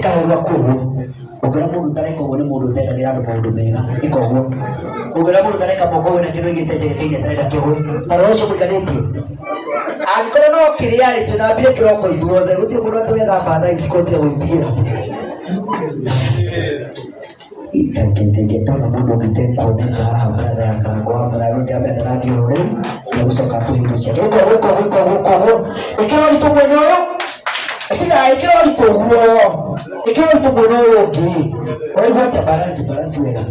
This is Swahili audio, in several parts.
ikaherwa kugu ukira mundu tareka ugo ni mundu utendagira andu maundu mega ikoguo ukira mundu tareka moko wena kino igiteje kine tarenda kigwe taro ucio muiganitio agikora no kiriari tuthambire kiroko ithuothe gutie mundu atwetha batha isikotia gwitigira itaitete tona mundu gitenkoneka haha brother yakarangwa mararundi amenda radio ri ya gucoka tuhiru cia giko ikiro ritu mwene uyu ikiro ritu guo ikiro ritu mwene uyu ngi uraigua ta barasi wega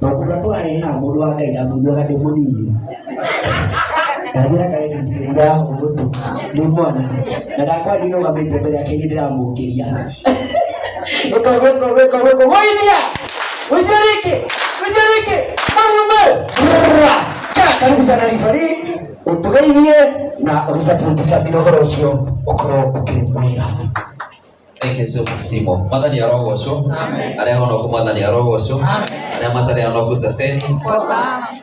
no mundu atware ha mundu wa Ngai na mundu wa ndi munini nagira kaenda ndigirira umutu ni mwana na ndakwa ndino ngamite mbere yake ndiramukiria giko hoidia Wijarike, malume, karibu sana rifari, utugeithie na ugisatutisha binohoro ucio ukoro ukimwira. Thank you so much, Timo. Mwathani arogocwo. Amen. Aria hono ku mwathani arogocwo. Amen. Aria matare hono ku saseni.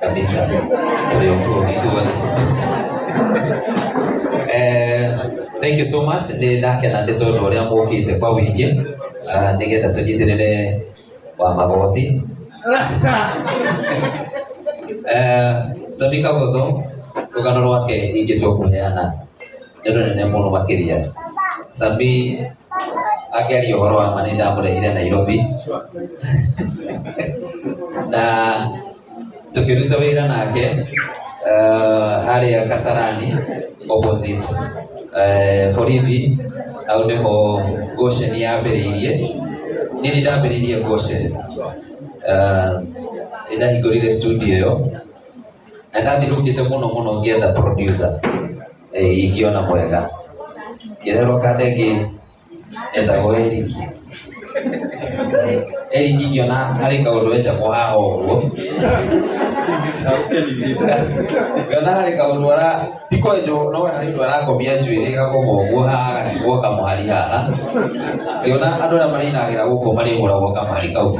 Kabisa. Tuli okuo ithuothe. Thank you so much. Ndi ndakena ndi tondu uria mukite kwa wingi. Nigetha tunyithirire wa magoti. Sabika godo rugano rwake ingitwo kuheana ndio nene muno makiria. Sabi akeri uhoro wa manenda murehire Nairobi na tukiruta wira nake haria Kasarani opposite Foribi au ndio Goshen yambiririe nini ndambiririe Goshen ndahingurire studio yo na ndathirukite muno ngietha producer ingiona mwega ngirero kadegi endagwo Eriki ngiona hari kaundu eja kuhaha uguo ngona hari kaundu ara tiko ejo no hari ndu arakomia njuiri gakoma uguo haha guoka muhari haha ngona andu ara marinagira guko mari hura guoka muhari kau.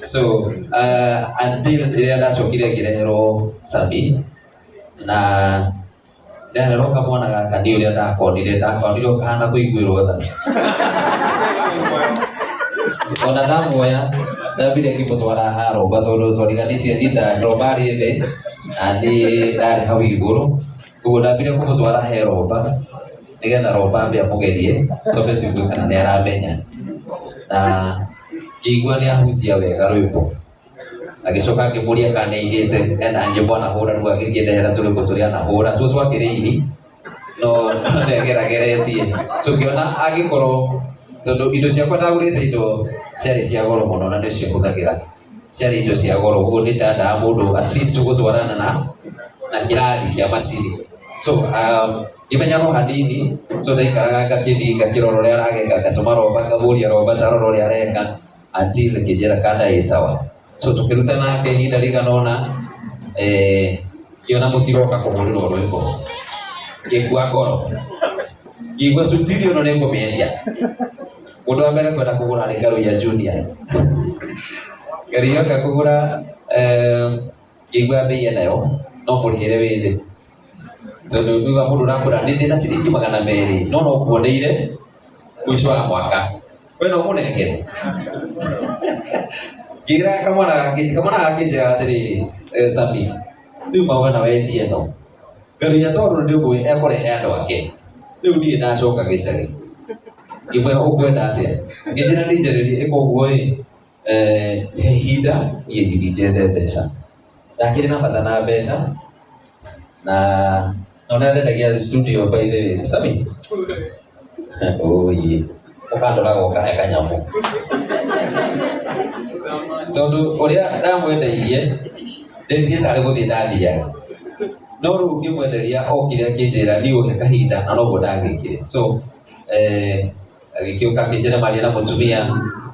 So until ila ndacokire ngirehero Sabi na ndarero kamwana gaka ndi uria ndakonire ukahana kuiguirwo tha ona ndamuoya ndambire ngimutwara haro batondu twariganitie thitha robari the andi ndari hau iguru uguo ndambire kumutwara he roba nigetha roba ambia mugerie tobe tuigue kana ni aramenya na ngigua ni ahutia wega rwimbo agicoka ngimuria kana irite ena nyimbo na hura ruga ngindehera turiko turia na hura tu twakiriiri no ndegerageretie so ngiona agikorwo tondu indo ciakwa ndagurite indo ciari cia goro muno na ndio huthagira ciari indo cia goro uguo ni ndanda mundu at least gutwarana na kirathi kia macini so imenya no hanini so ndaikaraga ngakithinga kiroro ria arageka ngatuma roba ngamuria roba taroro ria areka until kijera kana isawa so tukiruta nake ihinda riganona kiona mutiroka kuhurirwo rwimbo ngikua ngoro ngigua studio no ningumeendia mundu wa mbere kwenda kugura ni Ngaru ya Junior ngari yoka kugura ngigua bei nayo no murihire withi tondu niwa mundu nakura ndi na ciringi 200 no kuoneire mwisho wa mwaka we no munengere gira kamana gakijira atiriri Sabi riu mawana wendie no Ngaru ya tondu ndi uguo ekurehe andu ake riu ni ndacoka gicagi ngimwira ukwenda atia ngijira ndijereri ikoguo hinda yethithijete mbeca ndakiri na bata na mbeca na nona ndendagia studio by the way Sabi oye ukandora goka he kanyamu tondu uria ndamwendeirie ndendire tari guthii ndathiaga no riu ngimwenderia okire akinjira ndiuhe kahinda na noguo ndagikire so agikiuka kinjira maria na mutumia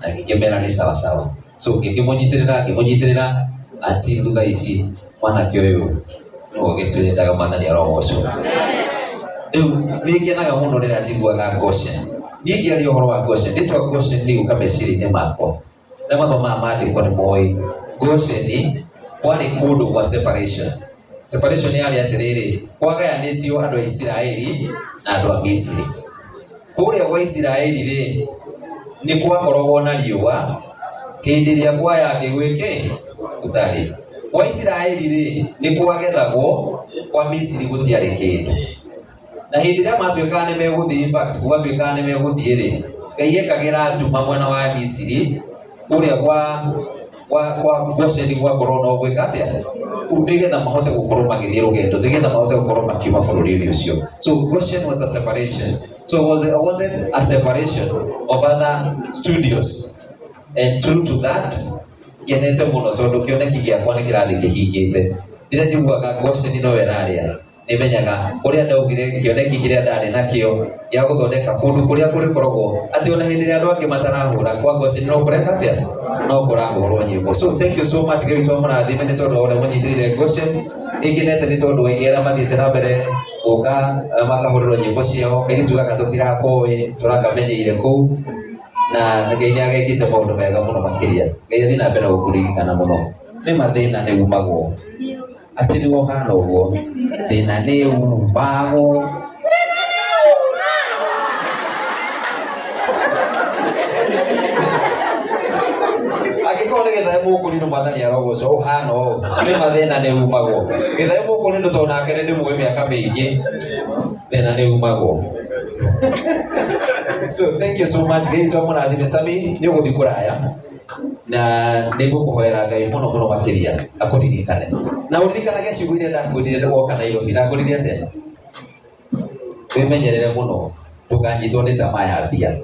na ngikemera ni sawa sawa so ngimunyitirira ati nduga ici mwanake uyu no gitwendaga mwathani arogocwo riu nikenaga muno rira ndiguaga Goshen nyingi ari uhoro wa Goshen nditwa Goshen ni ukameciria-ini makwa na mathoma maandikwo ni moi Goshen kwari kundu kwa separation yari atiriri kwagayanitio andu a Israeli na andu a Misiri kuria wa Israeli ri ni kwakoragwo na riũa hindi ĩrĩa kwayage gwĩke gũtarĩ. Kwa Israeli rĩ nĩ kwagethagwo, kwa Misiri gũtiarĩ kĩndũ. Na hindi ĩrĩa matuĩkaga nĩ megũthiĩ, in fact gwatuĩkaga nĩ megũthiĩ rĩ, Ngai ekagĩra nduma mwena wa Misiri kũrĩa kwa Gosheni gwakorwo no gwĩka atĩa nĩgetha mahote gũkorwo magĩthiĩ rũgendo, nĩgetha mahote gũkorwo makiuma bũrũri-inĩ ũcio. So Goshen was a separation. So it was wanted a separation of other studios, and true to that yenete mũno tondũ kĩoneki gĩakwa nĩ kĩrathi kĩhingĩte. Rĩrĩa njiguaga Goshen no werarĩa nimenyaga ũrĩa ndaugire kĩoneki kĩrĩa ndarĩ nakĩo gĩa gũthondeka kũndũ kũrĩa kũrĩkoragwo atĩ ona hĩndĩ ĩrĩa andũ angĩ matarahũra kwa Goshen no kũreka atĩa no kũrahũrwo nyĩmbo. So thank you so much Ngai witũ mũrathime nĩ tondũ ũrĩa mũnyitĩrĩire Goshen. Ĩngenete nĩ tondũ wa iria mathiĩte na mbere gũka makahũrĩrwo nyĩmbo ciao. Kaingĩ tugaga tũtirakũĩ tũrakamenyeire kũu na Ngai nĩ agekĩte maũndũ mega mũno makĩria. Ngai athiĩ na mbere gũkũririkana mũno. Nĩ mathĩna nĩ umagwo atĩ nĩ wohana ũguo thĩna nĩ umagwo. Angĩkorwo nĩ gĩthae mũkũri nĩ mwathani arogocwo ũhana ũũ nĩ mathĩna nĩ umagwo. Gĩthae mũkũri nĩ tondũ nake nĩ mũĩ mĩaka mĩingĩ thĩna nĩ umagwo. So thank you so much. Ngai witũ mũrathime. Sami nĩ ũgũthiĩ kũraya na nĩngũkũhoera Ngai mũno mũno makĩria akũririkane. Na ũririkanage ciugo iria ndakwĩrire ndĩgoka Nairobi. Ndakwĩrire atĩa? Wĩmenyerere mũno ndũkanyitwo nĩ tamaa ya mbia.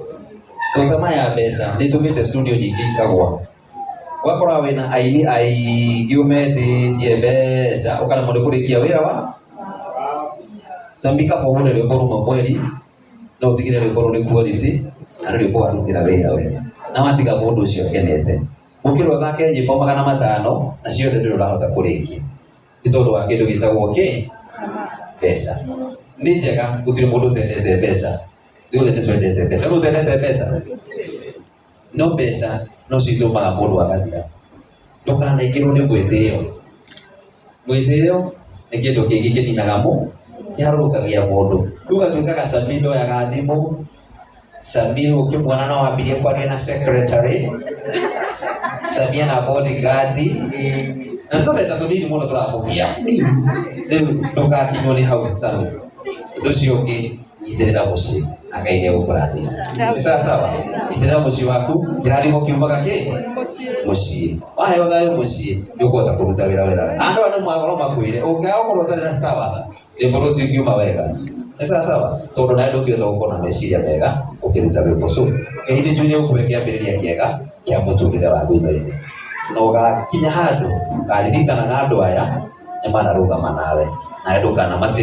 Tondũ tamaa ya mbeca nĩ ĩtũmĩte studio nyingĩ ikagwa. Ũgakora wĩna aini aingĩ ũmetĩtie mbeca ũkaremwo nĩ kũrĩkia wĩra wa Sami. Kaba ũhũre rwĩmbo rũmwe mweri no ũtigĩre rwĩmbo rũu nĩ quality na rwĩmbo warutĩra wĩra wega na matiga mũndũ ũcio akenete. Mũkĩrwo thake nyĩmbo 500 na ciothe ndũrĩ ũrahota kũrĩkia nĩ tondũ wa kĩndũ gĩtagwo mbeca. Nĩ njega, gũtirĩ mũndũ ũtendete mbeca. Ithuothe nĩ twendete mbeca. Nĩ ũtendete mbeca? No mbeca no citũmaga mũndũ agathira. Ndũkanaingĩrwo nĩ mwĩtĩo. Mwĩtĩo nĩ kĩndũ kĩngĩ kĩninaga kĩharũrũkagia mũndũ. Rĩu gatuĩkaga Sami ndoyaga thimũ. Sami ũkĩmwona no wambirie kwaria na secretary. Sami ena bodyguard. Na tũmbeca tũnini mũno tũramũgia. Rĩu ndũgakinywo nĩ hau Sami. Ũndũ ũcio ũngĩ nyitĩrĩra mũciĩ na Ngai nĩ egũkũrathima. Nĩ sawa? Nyitĩrĩra mũciĩ waku kĩrathimo kiumaga mũciĩ. Waheo thayũ mũciĩ nĩũkũhota kũruta wĩra wega. Andũ aya nĩmwagoro makwĩre ũngĩakorwo ũtarĩ na sawa rwĩmbo rũu rũtingiuma wega. Nĩ sawa? Tondũ nawe ndũngĩhota gũkorwo na meciria mega ũkĩruta rwĩmbo. So Ngai nĩ ũkũhe kĩambĩrĩria kĩega kĩa mũtũrĩre wa thutha-inĩ. Na ũgakinya handũ ũkaririkanaga andũ aya nĩ manarũgama nawe nawe ndũkanamate